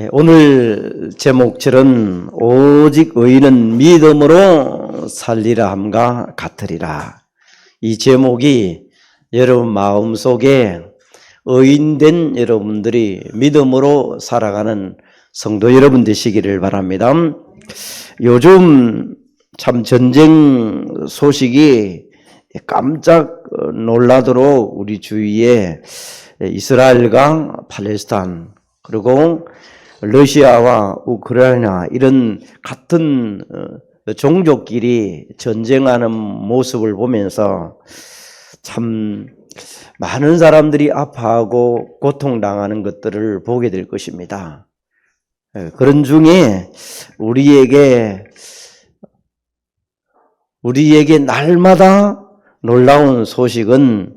오늘 제목처럼 오직 의인은 믿음으로 살리라 함과 같으리라. 이 제목이 여러분 마음속에 의인된 여러분들이 믿음으로 살아가는 성도 여러분 되시기를 바랍니다. 요즘 참 전쟁 소식이 깜짝 놀라도록 우리 주위에 이스라엘과 팔레스타인 그리고 러시아와 우크라이나 이런 같은 종족끼리 전쟁하는 모습을 보면서 참 많은 사람들이 아파하고 고통당하는 것들을 보게 될 것입니다. 그런 중에 우리에게 날마다 놀라운 소식은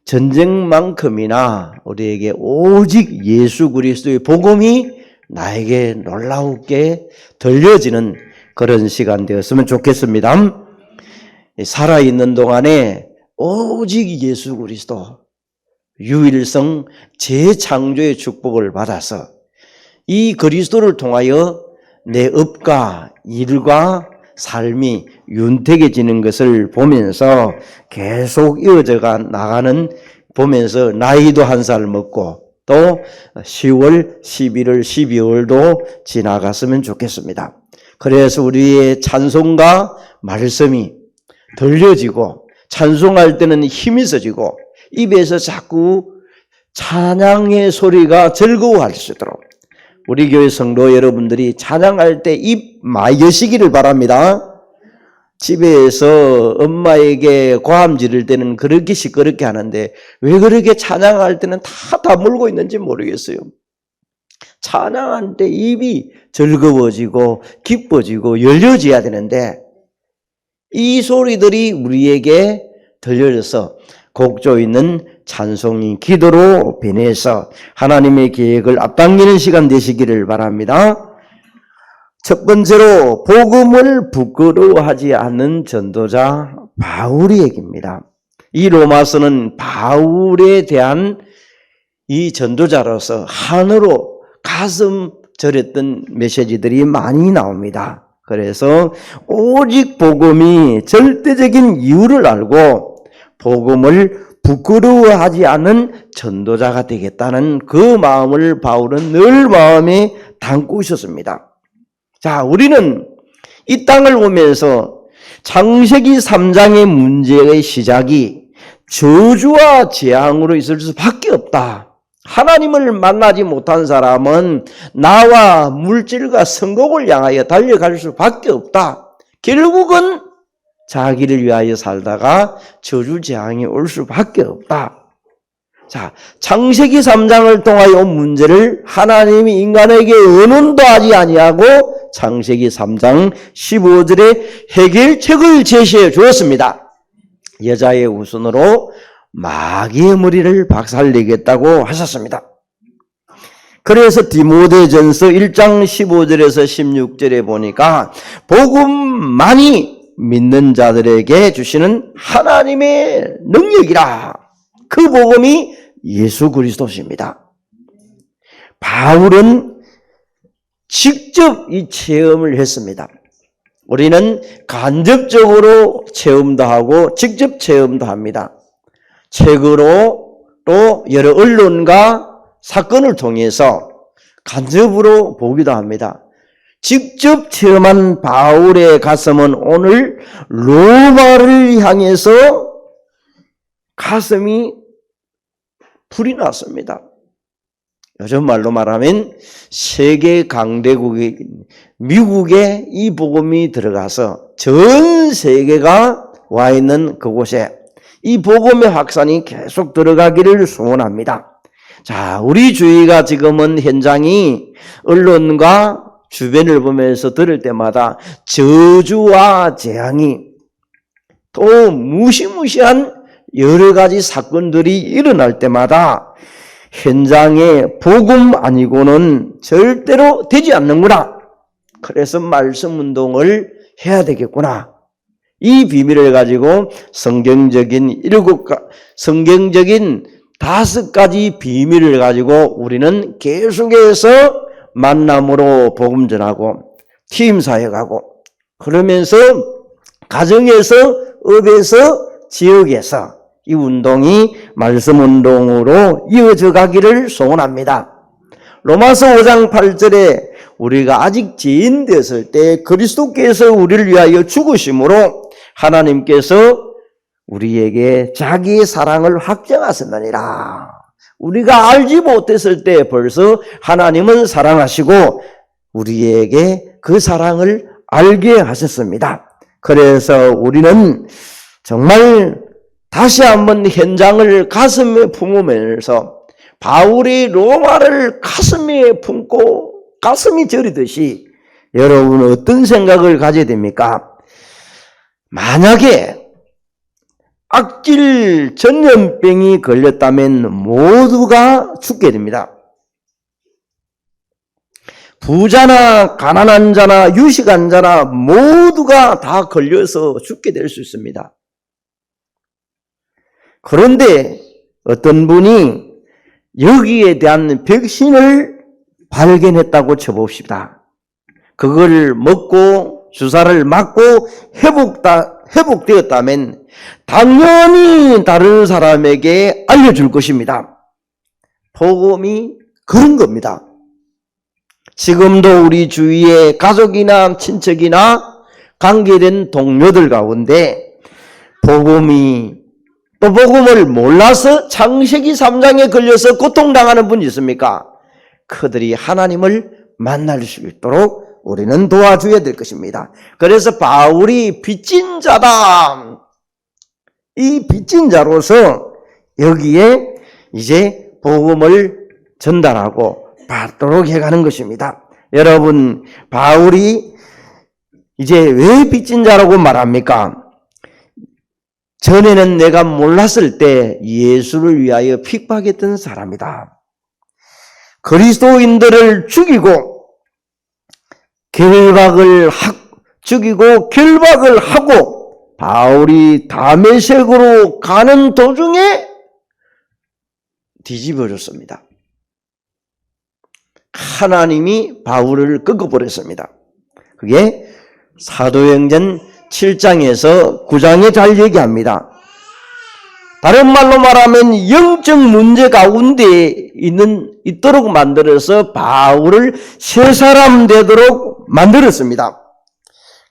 전쟁만큼이나 우리에게 오직 예수 그리스도의 복음이 나에게 놀라우게 들려지는 그런 시간 되었으면 좋겠습니다. 살아있는 동안에 오직 예수 그리스도 유일성 재창조의 축복을 받아서 이 그리스도를 통하여 내 업과 일과 삶이 윤택해지는 것을 보면서 계속 이어져 나가는 보면서 나이도 한 살 먹고 또 10월, 11월, 12월도 지나갔으면 좋겠습니다. 그래서 우리의 찬송과 말씀이 들려지고 찬송할 때는 힘이 있어지고 입에서 자꾸 찬양의 소리가 즐거워할 수 있도록 우리 교회 성도 여러분들이 찬양할 때 입 많이 여시기를 바랍니다. 집에서 엄마에게 고함 지를 때는 그렇게 시끄럽게 하는데 왜 그렇게 찬양할 때는 다 다물고 있는지 모르겠어요. 찬양할 때 입이 즐거워지고 기뻐지고 열려져야 되는데 이 소리들이 우리에게 들려져서 곡조 있는 찬송이 기도로 변해서 하나님의 계획을 앞당기는 시간 되시기를 바랍니다. 첫 번째로 복음을 부끄러워하지 않는 전도자 바울의 얘기입니다. 이 로마서는 바울에 대한 이 전도자로서 한으로 가슴 저렸던 메시지들이 많이 나옵니다. 그래서 오직 복음이 절대적인 이유를 알고 복음을 부끄러워하지 않는 전도자가 되겠다는 그 마음을 바울은 늘 마음에 담고 있었습니다. 자, 우리는 이 땅을 보면서 창세기 3장의 문제의 시작이 저주와 재앙으로 있을 수밖에 없다. 하나님을 만나지 못한 사람은 나와 물질과 성공을 향하여 달려갈 수밖에 없다. 결국은 자기를 위하여 살다가 저주 재앙이 올 수밖에 없다. 자, 창세기 3장을 통하여 문제를 하나님이 인간에게 의논도 하지 아니하고 창세기 3장 15절에 해결책을 제시해 주었습니다. 여자의 후손으로 마귀의 머리를 박살내겠다고 하셨습니다. 그래서 디모데전서 1장 15절에서 16절에 보니까 복음만이 믿는 자들에게 주시는 하나님의 능력이라. 그 복음이 예수 그리스도십니다. 바울은 직접 이 체험을 했습니다. 우리는 간접적으로 체험도 하고 직접 체험도 합니다. 책으로 또 여러 언론과 사건을 통해서 간접으로 보기도 합니다. 직접 체험한 바울의 가슴은 오늘 로마를 향해서 가슴이 불이 났습니다. 요즘 말로 말하면 세계 강대국인 미국에 이 복음이 들어가서 전 세계가 와 있는 그곳에 이 복음의 확산이 계속 들어가기를 소원합니다. 자, 우리 주위가 지금은 현장이 언론과 주변을 보면서 들을 때마다 저주와 재앙이 또 무시무시한 여러 가지 사건들이 일어날 때마다 현장에 복음 아니고는 절대로 되지 않는구나. 그래서 말씀 운동을 해야 되겠구나. 이 비밀을 가지고 성경적인 5가지 비밀을 가지고 우리는 계속해서 만남으로 복음 전하고 팀 사역하고 그러면서 가정에서 업에서 지역에서 이 운동이 말씀 운동으로 이어져 가기를 소원합니다. 로마서 5장 8절에 우리가 아직 죄인 되었을 때 그리스도께서 우리를 위하여 죽으심으로 하나님께서 우리에게 자기의 사랑을 확정하셨느니라. 우리가 알지 못했을 때 벌써 하나님은 사랑하시고 우리에게 그 사랑을 알게 하셨습니다. 그래서 우리는 정말 다시 한번 현장을 가슴에 품으면서 바울이 로마를 가슴에 품고 가슴이 저리듯이 여러분은 어떤 생각을 가져야 됩니까? 만약에 악질 전염병이 걸렸다면 모두가 죽게 됩니다. 부자나 가난한 자나 유식한 자나 모두가 다 걸려서 죽게 될 수 있습니다. 그런데 어떤 분이 여기에 대한 백신을 발견했다고 쳐봅시다. 그걸 먹고 주사를 맞고 회복되었다면 당연히 다른 사람에게 알려줄 것입니다. 복음이 그런 겁니다. 지금도 우리 주위에 가족이나 친척이나 관계된 동료들 가운데 복음을 몰라서 창세기 3장에 걸려서 고통당하는 분이 있습니까? 그들이 하나님을 만날 수 있도록 우리는 도와줘야 될 것입니다. 그래서 바울이 빚진 자다. 이 빚진 자로서 여기에 이제 복음을 전달하고 받도록 해가는 것입니다. 여러분, 바울이 이제 왜 빚진 자라고 말합니까? 전에는 내가 몰랐을 때 예수를 위하여 핍박했던 사람이다. 그리스도인들을 죽이고 결박을 하고 바울이 다메섹으로 가는 도중에 뒤집어졌습니다. 하나님이 바울을 꺾어버렸습니다. 그게 사도행전 7장에서 9장에 잘 얘기합니다. 다른 말로 말하면 영적 문제 가운데 있도록 만들어서 바울을 새 사람 되도록 만들었습니다.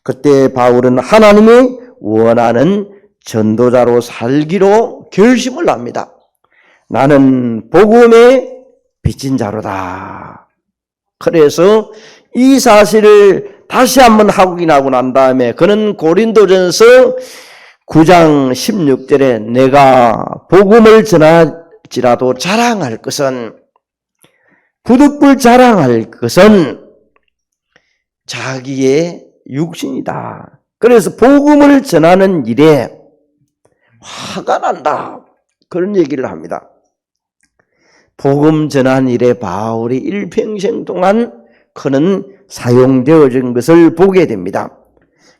그때 바울은 하나님이 원하는 전도자로 살기로 결심을 합니다. 나는 복음의 빚진 자로다. 그래서 이 사실을 다시 한번 확인하고 난 다음에 그는 고린도전서 9장 16절에 내가 복음을 전할지라도 부득불 자랑할 것은 자기의 육신이다. 그래서 복음을 전하는 일에 화가 난다. 그런 얘기를 합니다. 복음 전한 일에 바울이 일평생 동안 그는 사용되어진 것을 보게 됩니다.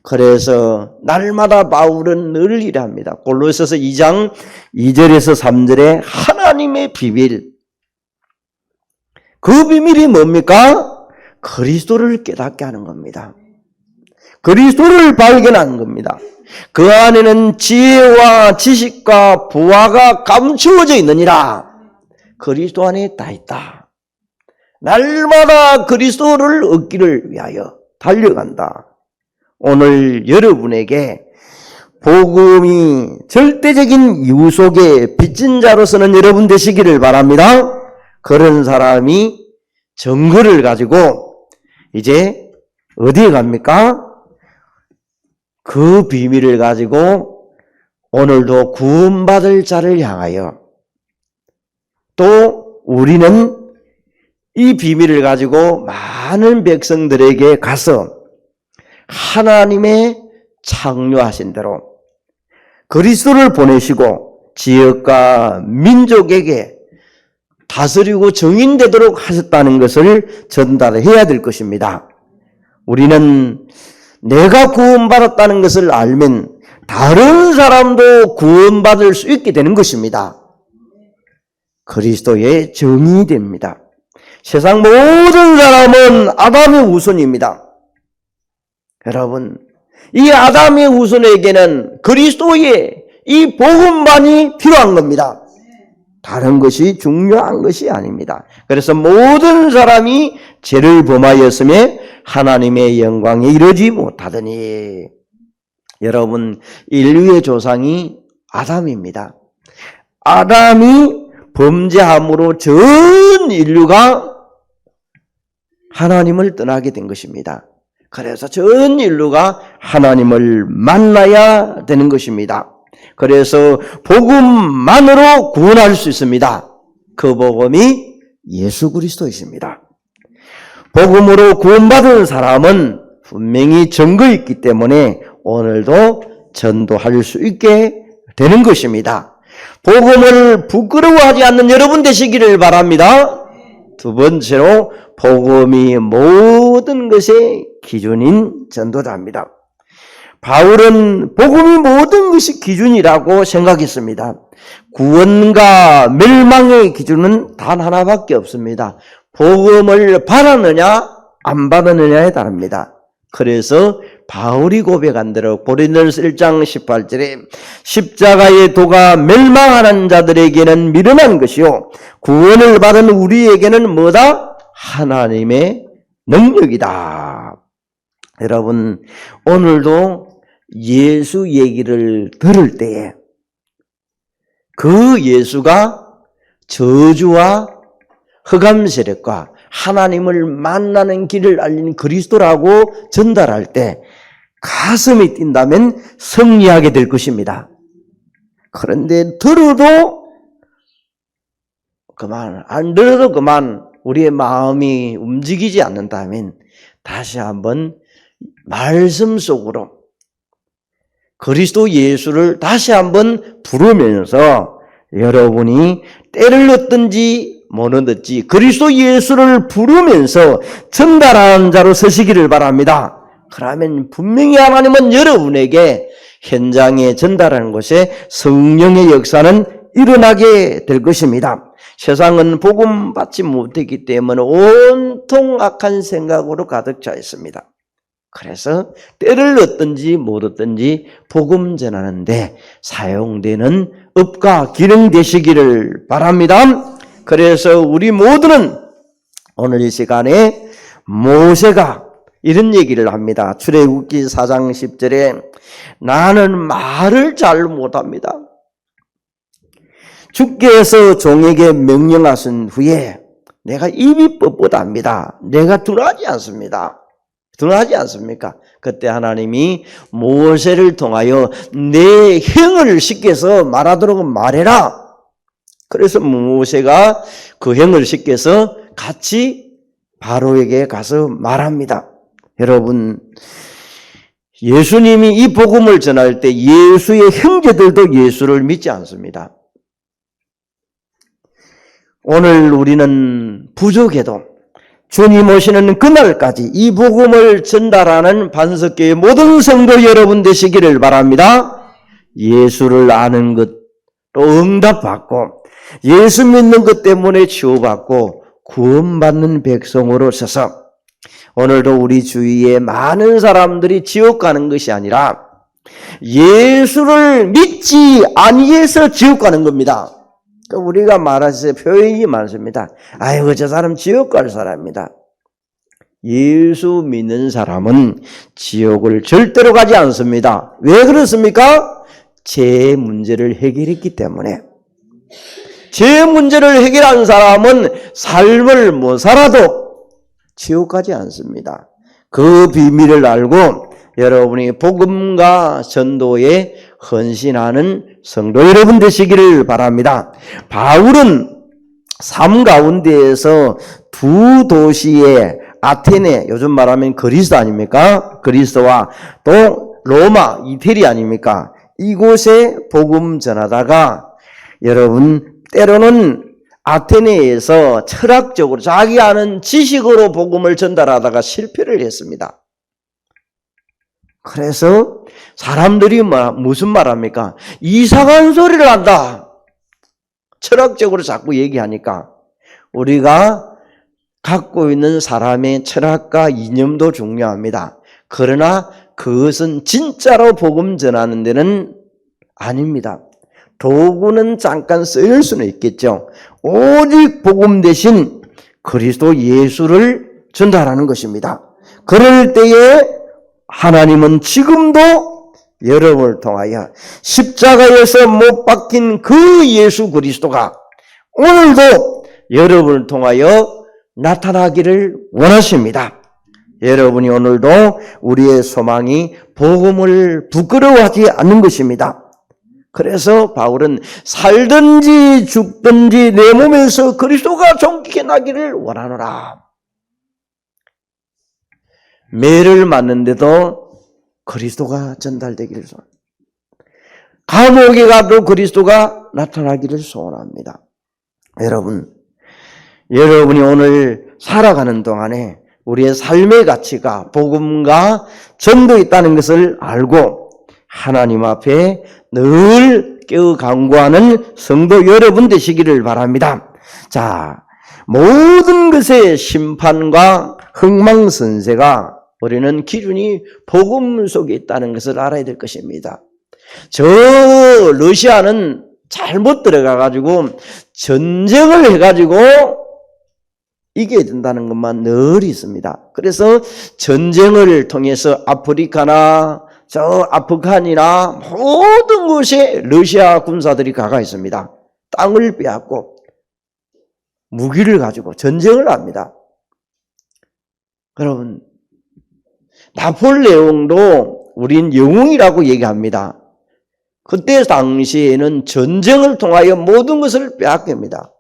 그래서 날마다 바울은 늘 일합니다. 골로새서 2장 2절에서 3절에 하나님의 비밀. 그 비밀이 뭡니까? 그리스도를 깨닫게 하는 겁니다. 그리스도를 발견하는 겁니다. 그 안에는 지혜와 지식과 부화가 감추어져 있느니라. 그리스도 안에 다 있다. 날마다 그리스도를 얻기를 위하여 달려간다. 오늘 여러분에게 복음이 절대적인 이유 속에 빚진 자로서는 여러분 되시기를 바랍니다. 그런 사람이 정글을 가지고 이제 어디에 갑니까? 그 비밀을 가지고 오늘도 구원받을 자를 향하여 또 우리는 이 비밀을 가지고 많은 백성들에게 가서 하나님의 창조하신 대로 그리스도를 보내시고 지역과 민족에게 다스리고 정인되도록 하셨다는 것을 전달해야 될 것입니다. 우리는 내가 구원받았다는 것을 알면 다른 사람도 구원받을 수 있게 되는 것입니다. 그리스도의 정인이 됩니다. 세상 모든 사람은 아담의 후손입니다. 여러분, 이 아담의 후손에게는 그리스도의 이 복음만이 필요한 겁니다. 다른 것이 중요한 것이 아닙니다. 그래서 모든 사람이 죄를 범하였음에 하나님의 영광에 이르지 못하더니, 여러분, 인류의 조상이 아담입니다. 아담이 범죄함으로 전 인류가 하나님을 떠나게 된 것입니다. 그래서 전 인류가 하나님을 만나야 되는 것입니다. 그래서 복음만으로 구원할 수 있습니다. 그 복음이 예수 그리스도이십니다. 복음으로 구원받은 사람은 분명히 증거가 있기 때문에 오늘도 전도할 수 있게 되는 것입니다. 복음을 부끄러워하지 않는 여러분 되시기를 바랍니다. 두 번째로 복음이 모든 것의 기준인 전도자입니다. 바울은 복음이 모든 것이 기준이라고 생각했습니다. 구원과 멸망의 기준은 단 하나밖에 없습니다. 복음을 받았느냐 안 받았느냐에 따릅니다. 그래서 바울이 고백한 대로 고린도전서 1장 18절에 십자가의 도가 멸망하는 자들에게는 미련한 것이요 구원을 받은 우리에게는 뭐다? 하나님의 능력이다. 여러분, 오늘도 예수 얘기를 들을 때에 그 예수가 저주와 흑암 세력과 하나님을 만나는 길을 알리는 그리스도라고 전달할 때 가슴이 뛴다면 승리하게 될 것입니다. 그런데 들어도 그만, 안 들어도 그만 우리의 마음이 움직이지 않는다면 다시 한번 말씀 속으로 그리스도 예수를 다시 한번 부르면서 여러분이 때를 넣든지 못 얻었지 그리스도 예수를 부르면서 전달하는 자로 서시기를 바랍니다. 그러면 분명히 하나님은 여러분에게 현장에 전달하는 곳에 성령의 역사는 일어나게 될 것입니다. 세상은 복음 받지 못했기 때문에 온통 악한 생각으로 가득 차 있습니다. 그래서 때를 얻든지 못 얻든지 복음 전하는데 사용되는 업과 기능 되시기를 바랍니다. 그래서 우리 모두는 오늘 이 시간에 모세가 이런 얘기를 합니다. 출애굽기 4장 10절에 나는 말을 잘 못합니다. 주께서 종에게 명령하신 후에 내가 입이 뻣뻣합니다. 내가 둔하지 않습니다. 둔하지 않습니까? 그때 하나님이 모세를 통하여 내 형을 시켜서 말하도록 말해라. 그래서 모세가 그 형을 시켜서 같이 바로에게 가서 말합니다. 여러분, 예수님이 이 복음을 전할 때 예수의 형제들도 예수를 믿지 않습니다. 오늘 우리는 부족해도 주님 오시는 그날까지 이 복음을 전달하는 반석교회 모든 성도 여러분 되시기를 바랍니다. 예수를 아는 것, 또 응답받고 예수 믿는 것 때문에 치유받고 구원받는 백성으로 서서 오늘도 우리 주위에 많은 사람들이 지옥 가는 것이 아니라 예수를 믿지 아니해서 지옥 가는 겁니다. 우리가 말하실 표현이 많습니다. 아이고 저 사람 지옥 갈 사람입니다. 예수 믿는 사람은 지옥을 절대로 가지 않습니다. 왜 그렇습니까? 죄 문제를 해결했기 때문에. 죄 문제를 해결한 사람은 삶을 못 살아도 지옥 가지 않습니다. 그 비밀을 알고 여러분이 복음과 전도에 헌신하는 성도 여러분 되시기를 바랍니다. 바울은 삶 가운데에서 두 도시의 아테네, 요즘 말하면 그리스 아닙니까? 그리스와 또 로마, 이태리 아닙니까? 이곳에 복음 전하다가 여러분 때로는 아테네에서 철학적으로 자기 아는 지식으로 복음을 전달하다가 실패를 했습니다. 그래서 사람들이 무슨 말합니까? 이상한 소리를 한다. 철학적으로 자꾸 얘기하니까 우리가 갖고 있는 사람의 철학과 이념도 중요합니다. 그러나 그것은 진짜로 복음 전하는 데는 아닙니다. 도구는 잠깐 쓰일 수는 있겠죠. 오직 복음 대신 그리스도 예수를 전달하는 것입니다. 그럴 때에 하나님은 지금도 여러분을 통하여 십자가에서 못 박힌 그 예수 그리스도가 오늘도 여러분을 통하여 나타나기를 원하십니다. 여러분이 오늘도 우리의 소망이 복음을 부끄러워하지 않는 것입니다. 그래서 바울은 살든지 죽든지 내 몸에서 그리스도가 존귀케 나기를 원하노라. 매를 맞는데도 그리스도가 전달되기를 소원합니다. 감옥에 가도 그리스도가 나타나기를 소원합니다. 여러분이 오늘 살아가는 동안에 우리의 삶의 가치가 복음과 전도에 있다는 것을 알고 하나님 앞에 늘 깨어 간구하는 성도 여러분 되시기를 바랍니다. 자, 모든 것의 심판과 흥망선쇠가 우리는 기준이 복음 속에 있다는 것을 알아야 될 것입니다. 저 러시아는 잘못 들어가가지고 전쟁을 해가지고 이겨야 된다는 것만 늘 있습니다. 그래서 전쟁을 통해서 아프리카나 저 아프간이나 모든 곳에 러시아 군사들이 가가 있습니다. 땅을 빼앗고 무기를 가지고 전쟁을 합니다. 여러분, 나폴레옹도 우린 영웅이라고 얘기합니다. 그때 당시에는 전쟁을 통하여 모든 것을 빼앗깁니다.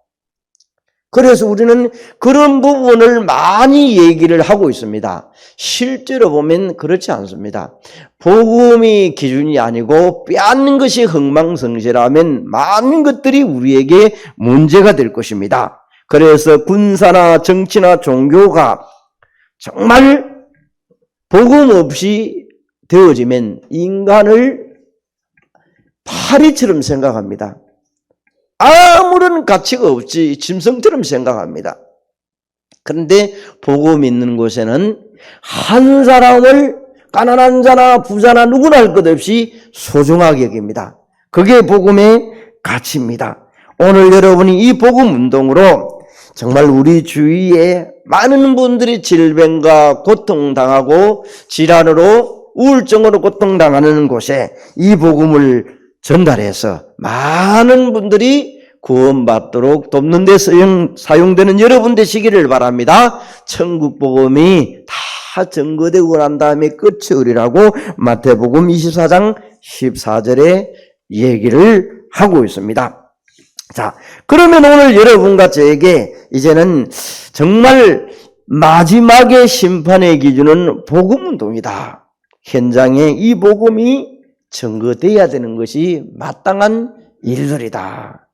그래서 우리는 그런 부분을 많이 얘기를 하고 있습니다. 실제로 보면 그렇지 않습니다. 복음이 기준이 아니고 빼앗는 것이 흥망성쇠라면 많은 것들이 우리에게 문제가 될 것입니다. 그래서 군사나 정치나 종교가 정말 복음 없이 되어지면 인간을 파리처럼 생각합니다. 아무런 가치가 없지 짐승처럼 생각합니다. 그런데 복음 있는 곳에는 한 사람을 가난한 자나 부자나 누구나 할 것 없이 소중하게 여깁니다. 그게 복음의 가치입니다. 오늘 여러분이 이 복음 운동으로 정말 우리 주위에 많은 분들이 질병과 고통당하고 질환으로 우울증으로 고통당하는 곳에 이 복음을 전달해서 많은 분들이 구원받도록 돕는 데 사용되는 여러분 되시기를 바랍니다. 천국 복음이 다 증거되고 난 다음에 끝이 우리라고 마태복음 24장 14절에 얘기를 하고 있습니다. 자, 그러면 오늘 여러분과 저에게 이제는 정말 마지막의 심판의 기준은 복음운동이다. 현장에 이 복음이 증거되어야 되는 것이 마땅한 일들이다.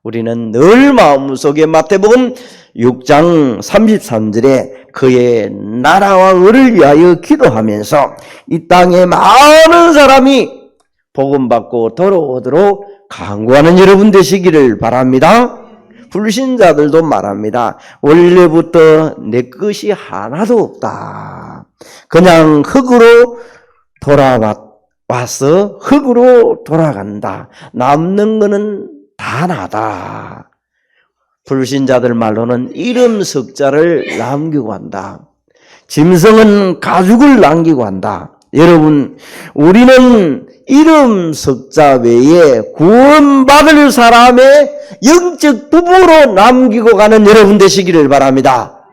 우리는 늘 마음속에 마태복음 6장 33절에 그의 나라와 의를 위하여 기도하면서 이 땅에 많은 사람이 복음 받고 돌아오도록 간구하는 여러분 되시기를 바랍니다. 불신자들도 말합니다. 원래부터 내 것이 하나도 없다. 그냥 흙으로 돌아와서 흙으로 돌아간다. 남는 거는 다 나다. 불신자들 말로는 이름 석자를 남기고 간다. 짐승은 가죽을 남기고 간다. 여러분, 우리는 이름 석자 외에 구원받을 사람의 영적 부부로 남기고 가는 여러분 되시기를 바랍니다.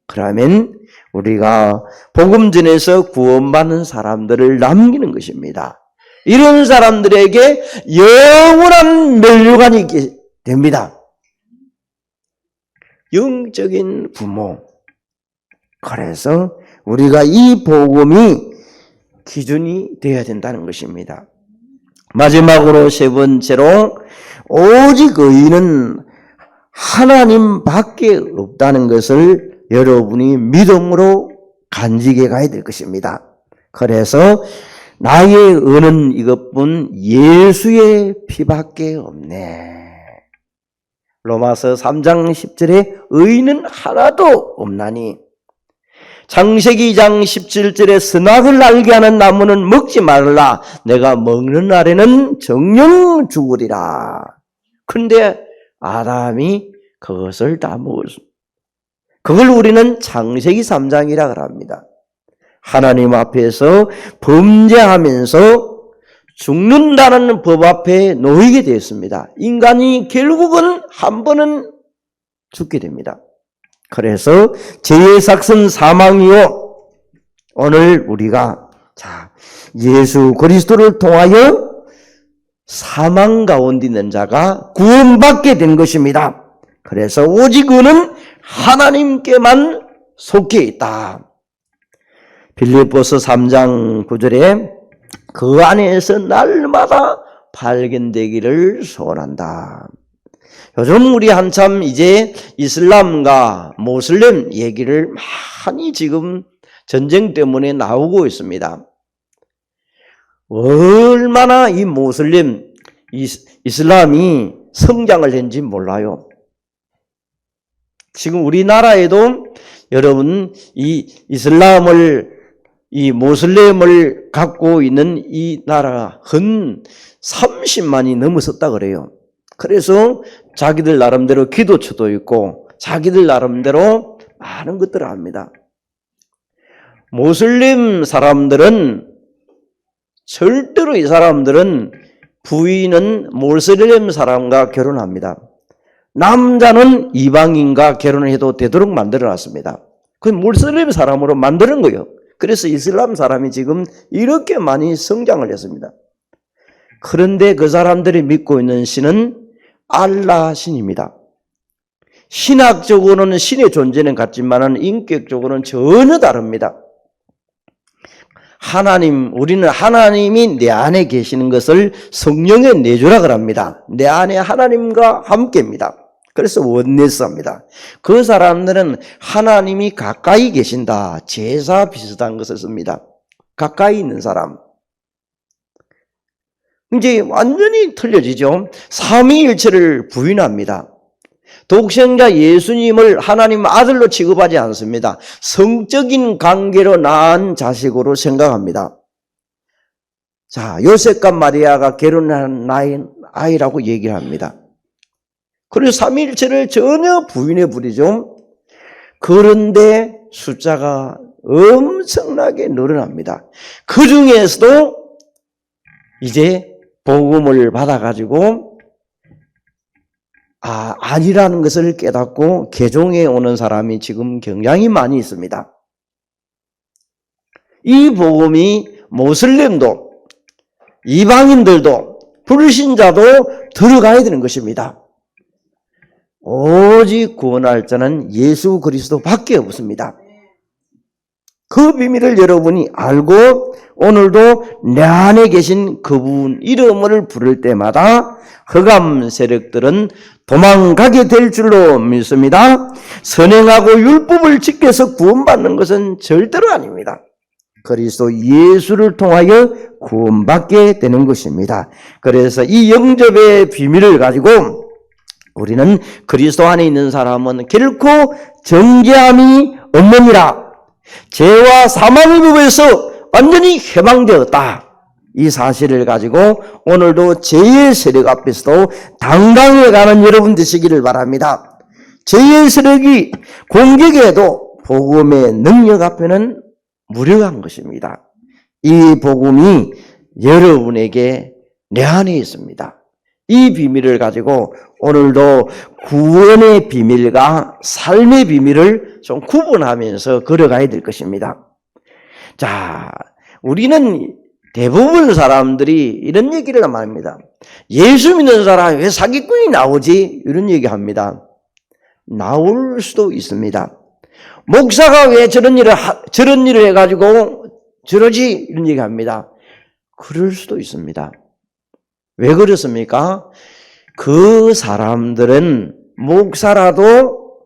그러면 우리가 복음 전에서 구원받는 사람들을 남기는 것입니다. 이런 사람들에게 영원한 면류관이 있게 됩니다. 영적인 부모. 그래서 우리가 이 복음이 기준이 되어야 된다는 것입니다. 마지막으로 세 번째로 오직 의인은 하나님밖에 없다는 것을 여러분이 믿음으로 간직해 가야 될 것입니다. 그래서 나의 의는 이것뿐 예수의 피밖에 없네. 로마서 3장 10절에 의인은 하나도 없나니 창세기 2장 17절에 선악을 알게 하는 나무는 먹지 말라. 내가 먹는 날에는 정령 죽으리라. 그런데 아담이 그것을 다 먹었습니다. 그걸 우리는 창세기 3장이라 합니다. 하나님 앞에서 범죄하면서 죽는다는 법 앞에 놓이게 되었습니다. 인간이 결국은 한 번은 죽게 됩니다. 그래서 죄의 삭은 사망이요. 오늘 우리가 예수 그리스도를 통하여 사망 가운데 있는 자가 구원받게 된 것입니다. 그래서 오직 그는 하나님께만 속해 있다. 빌립보서 3장 9절에 그 안에서 날마다 발견되기를 소원한다. 요즘 우리 한참 이제 이슬람과 모슬렘 얘기를 많이 지금 전쟁 때문에 나오고 있습니다. 얼마나 이 모슬렘, 이슬람이 성장을 했는지 몰라요. 지금 우리나라에도 여러분 이 이슬람을 이 모슬렘을 갖고 있는 이 나라가 한 30만이 넘어섰다 그래요. 그래서 자기들 나름대로 기도처도 있고 자기들 나름대로 많은 것들을 합니다. 모슬렘 사람들은 절대로 이 사람들은 부인은 모슬렘 사람과 결혼합니다. 남자는 이방인과 결혼을 해도 되도록 만들어놨습니다. 그 모슬렘 사람으로 만드는 거예요. 그래서 이슬람 사람이 지금 이렇게 많이 성장을 했습니다. 그런데 그 사람들이 믿고 있는 신은 알라 신입니다. 신학적으로는 신의 존재는 같지만 인격적으로는 전혀 다릅니다. 우리는 하나님이 내 안에 계시는 것을 성령의 내주라 합니다. 내 안에 하나님과 함께입니다. 그래서 원네스합니다. 그 사람들은 하나님이 가까이 계신다. 제사 비슷한 것을 씁니다. 가까이 있는 사람. 이제 완전히 틀려지죠. 삼위일체를 부인합니다. 독생자 예수님을 하나님 아들로 취급하지 않습니다. 성적인 관계로 낳은 자식으로 생각합니다. 자, 요셉과 마리아가 결혼한 아이라고 얘기를 합니다. 그래서 삼위일체를 전혀 부인해 버리죠. 그런데 숫자가 엄청나게 늘어납니다. 그 중에서도 이제 복음을 받아가지고 아니라는 것을 깨닫고 개종해 오는 사람이 지금 굉장히 많이 있습니다. 이 복음이 모슬렘도 이방인들도 불신자도 들어가야 되는 것입니다. 오직 구원할 자는 예수 그리스도밖에 없습니다. 그 비밀을 여러분이 알고 오늘도 내 안에 계신 그분 이름을 부를 때마다 흑암 세력들은 도망가게 될 줄로 믿습니다. 선행하고 율법을 지켜서 구원받는 것은 절대로 아닙니다. 그리스도 예수를 통하여 구원받게 되는 것입니다. 그래서 이 영접의 비밀을 가지고 우리는 그리스도 안에 있는 사람은 결코 정죄함이 없느니라. 죄와 사망의 법에서 완전히 해방되었다. 이 사실을 가지고 오늘도 죄의 세력 앞에서도 당당해가는 여러분 되시기를 바랍니다. 죄의 세력이 공격해도 복음의 능력 앞에는 무력한 것입니다. 이 복음이 여러분에게 내 안에 있습니다. 이 비밀을 가지고 오늘도 구원의 비밀과 삶의 비밀을 좀 구분하면서 걸어가야 될 것입니다. 자, 우리는 대부분 사람들이 이런 얘기를 합니다. 예수 믿는 사람이 왜 사기꾼이 나오지? 이런 얘기합니다. 나올 수도 있습니다. 목사가 왜 저런 일을 해가지고 저러지? 이런 얘기합니다. 그럴 수도 있습니다. 왜 그렇습니까? 그 사람들은 목사라도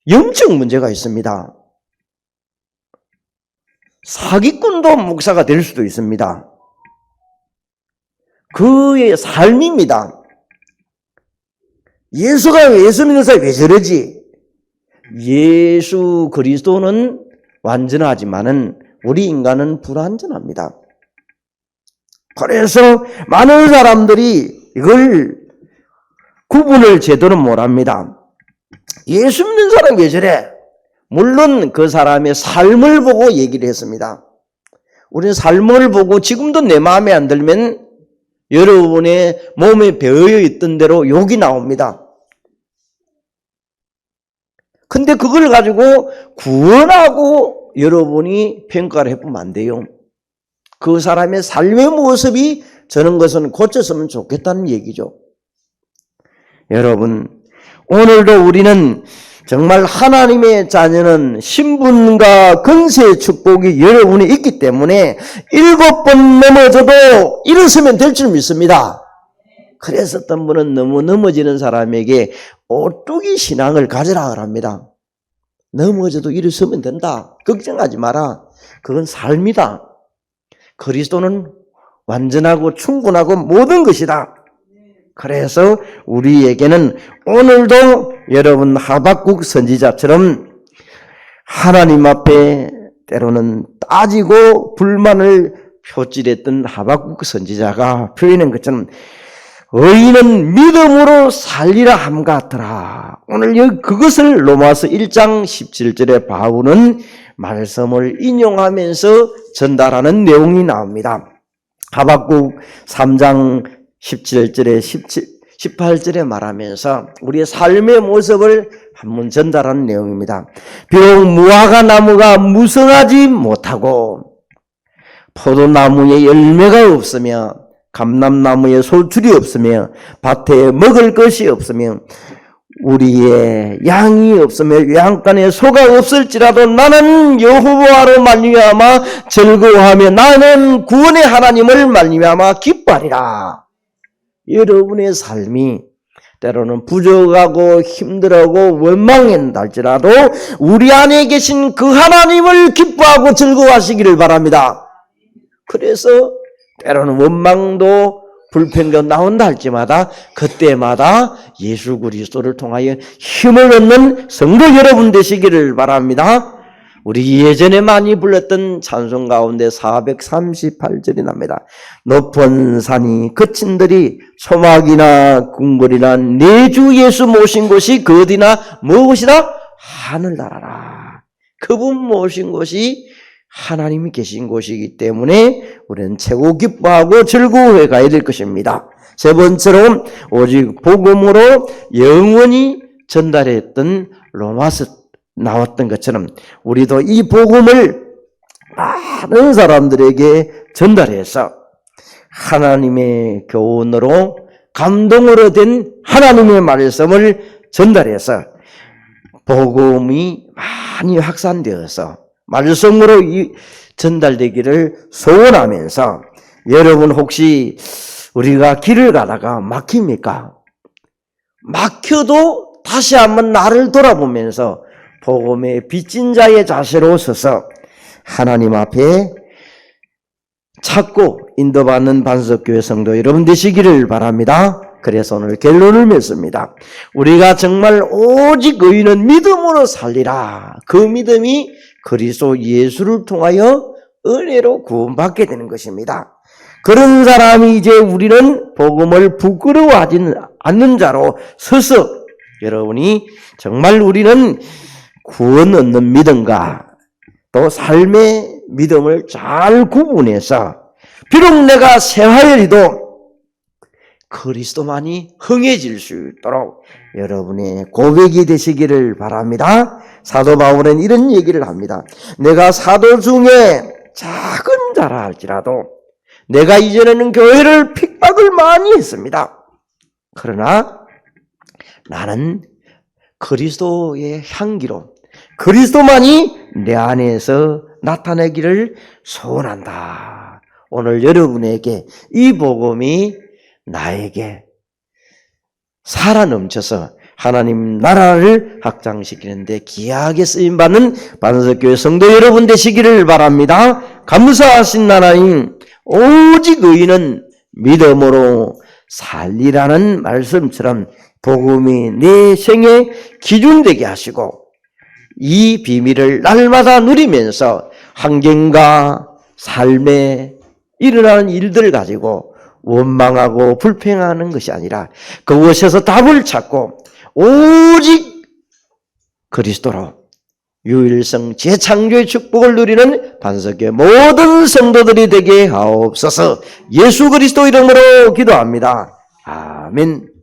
영적 문제가 있습니다. 사기꾼도 목사가 될 수도 있습니다. 그의 삶입니다. 예수 믿는 사람이 왜 저러지? 예수 그리스도는 완전하지만은 우리 인간은 불완전합니다. 그래서 많은 사람들이 이걸 구분을 제대로 못합니다. 예수 믿는 사람이 왜 저래? 물론 그 사람의 삶을 보고 얘기를 했습니다. 우리는 삶을 보고 지금도 내 마음에 안 들면 여러분의 몸에 배어 있던 대로 욕이 나옵니다. 근데 그걸 가지고 구원하고 여러분이 평가를 해보면 안 돼요. 그 사람의 삶의 모습이 저런 것은 고쳤으면 좋겠다는 얘기죠. 여러분, 오늘도 우리는 정말 하나님의 자녀는 신분과 권세의 축복이 여러분이 있기 때문에 7번 넘어져도 일어서면 될 줄 믿습니다. 그래서 어떤 분은 너무 넘어지는 사람에게 오뚜기 신앙을 가지라 합니다. 넘어져도 일어서면 된다. 걱정하지 마라. 그건 삶이다. 그리스도는 완전하고 충분하고 모든 것이다. 그래서 우리에게는 오늘도 여러분 하박국 선지자처럼 하나님 앞에 때로는 따지고 불만을 표출했던 하박국 선지자가 표현한 것처럼 의인은 믿음으로 살리라 함 같더라. 오늘 그것을 로마서 1장 17절에 바울은 말씀을 인용하면서 전달하는 내용이 나옵니다. 하박국 3장 17절에 18절에 말하면서 우리의 삶의 모습을 한번 전달하는 내용입니다. 비록 무화과 나무가 무성하지 못하고 포도나무에 열매가 없으며 감람나무에 소출이 없으며 밭에 먹을 것이 없으며 우리의 양이 없으며 외양간에 소가 없을지라도 나는 여호와로 말미암아 즐거워하며 나는 구원의 하나님을 말미암아 기뻐하리라. 여러분의 삶이 때로는 부족하고 힘들고 원망한다 할지라도 우리 안에 계신 그 하나님을 기뻐하고 즐거워하시기를 바랍니다. 그래서 때로는 원망도 불평도 나온다 할지마다 그때마다 예수 그리스도를 통하여 힘을 얻는 성도 여러분 되시기를 바랍니다. 우리 예전에 많이 불렀던 찬송 가운데 438절이 납니다. 높은 산이 거친들이 소막이나 궁궐이나 내 주 예수 모신 곳이 그 어디나 무엇이다? 하늘나라라. 그분 모신 곳이 하나님이 계신 곳이기 때문에 우리는 최고 기뻐하고 즐거워해 가야 될 것입니다. 세 번째로 오직 복음으로 영원히 전달했던 로마서 나왔던 것처럼 우리도 이 복음을 많은 사람들에게 전달해서 하나님의 교훈으로 감동으로 된 하나님의 말씀을 전달해서 복음이 많이 확산되어서 말씀으로 전달되기를 소원하면서 여러분 혹시 우리가 길을 가다가 막힙니까? 막혀도 다시 한번 나를 돌아보면서 복음의 빚진 자의 자세로 서서 하나님 앞에 찾고 인도받는 반석교회 성도 여러분 되시기를 바랍니다. 그래서 오늘 결론을 맺습니다. 우리가 정말 오직 의인은 믿음으로 살리라. 그 믿음이 그리스도 예수를 통하여 은혜로 구원받게 되는 것입니다. 그런 사람이 이제 우리는 복음을 부끄러워하지 않는 자로 서서 여러분이 정말 우리는 구원 얻는 믿음과 또 삶의 믿음을 잘 구분해서 비록 내가 새하열이도 그리스도만이 흥해질 수 있도록 여러분의 고백이 되시기를 바랍니다. 사도 바울은 이런 얘기를 합니다. 내가 사도 중에 작은 자라 할지라도 내가 이전에는 교회를 핍박을 많이 했습니다. 그러나 나는 그리스도의 향기로 그리스도만이 내 안에서 나타내기를 소원한다. 오늘 여러분에게 이 복음이 나에게 살아 넘쳐서 하나님 나라를 확장시키는데 귀하게 쓰임받는 반석교회 성도 여러분 되시기를 바랍니다. 감사하신 하나님, 오직 의인은 믿음으로 살리라는 말씀처럼 복음이 내 생의 기준 되게 하시고 이 비밀을 날마다 누리면서 환경과 삶에 일어나는 일들을 가지고 원망하고 불평하는 것이 아니라 그곳에서 답을 찾고 오직 그리스도로 유일성 재창조의 축복을 누리는 반석의 모든 성도들이 되게 하옵소서. 예수 그리스도 이름으로 기도합니다. 아멘.